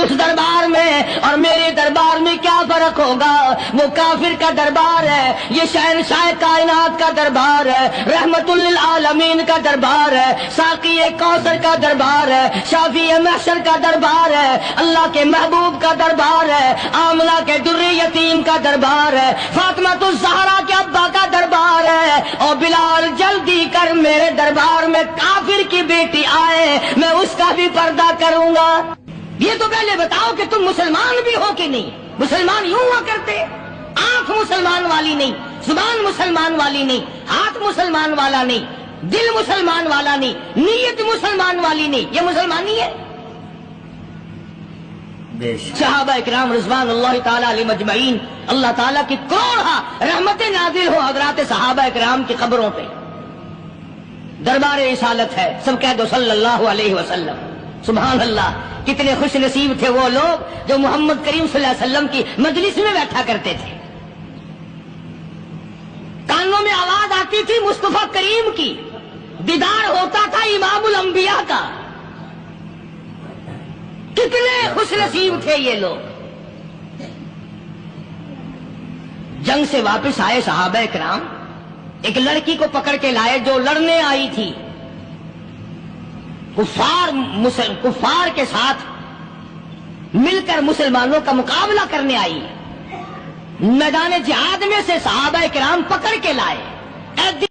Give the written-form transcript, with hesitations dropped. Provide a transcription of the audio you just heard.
اس دربار میں اور میرے دربار میں کیا فرق ہوگا؟ وہ کافر کا دربار ہے، یہ شہنشاہ کائنات کا دربار ہے، رحمت للعالمین کا دربار ہے، ساقی کوثر کا دربار ہے، شافی محشر کا دربار ہے، اللہ کے محبوب کا دربار ہے، آمنہ کے در یتیم کا دربار ہے، فاطمہ الزہرا کے ابا کا دربار ہے۔ اور بلال جلدی کر میرے دربار میں کافر کی بیٹی آئے، میں اس کا بھی پردہ کروں گا۔ یہ تو پہلے بتاؤ کہ تم مسلمان بھی ہو کہ نہیں؟ مسلمان یوں ہوا کرتے، آنکھ مسلمان والی نہیں، زبان مسلمان والی نہیں، ہاتھ مسلمان والا نہیں، دل مسلمان والا نہیں، نیت مسلمان والی نہیں، یہ مسلمانی ہے؟ صحابہ اکرام رضوان اللہ تعالی علیہ مجمعین، اللہ تعالیٰ کی کروڑ رحمتیں نازل ہو حضرات صحابہ اکرام کی قبروں پہ۔ دربار رسالت ہے، سب کہہ دو صلی اللہ علیہ وسلم۔ سبحان اللہ، کتنے خوش نصیب تھے وہ لوگ جو محمد کریم صلی اللہ علیہ وسلم کی مجلس میں بیٹھا کرتے تھے۔ کانوں میں آواز آتی تھی مصطفیٰ کریم کی، دیدار ہوتا تھا امام الانبیاء کا۔ کتنے خوش نصیب تھے یہ لوگ۔ جنگ سے واپس آئے صحابہ کرام، ایک لڑکی کو پکڑ کے لائے جو لڑنے آئی تھی، کفار کے ساتھ مل کر مسلمانوں کا مقابلہ کرنے آئی۔ میدان جہاد میں سے صحابہ کرام پکڑ کے لائے، اے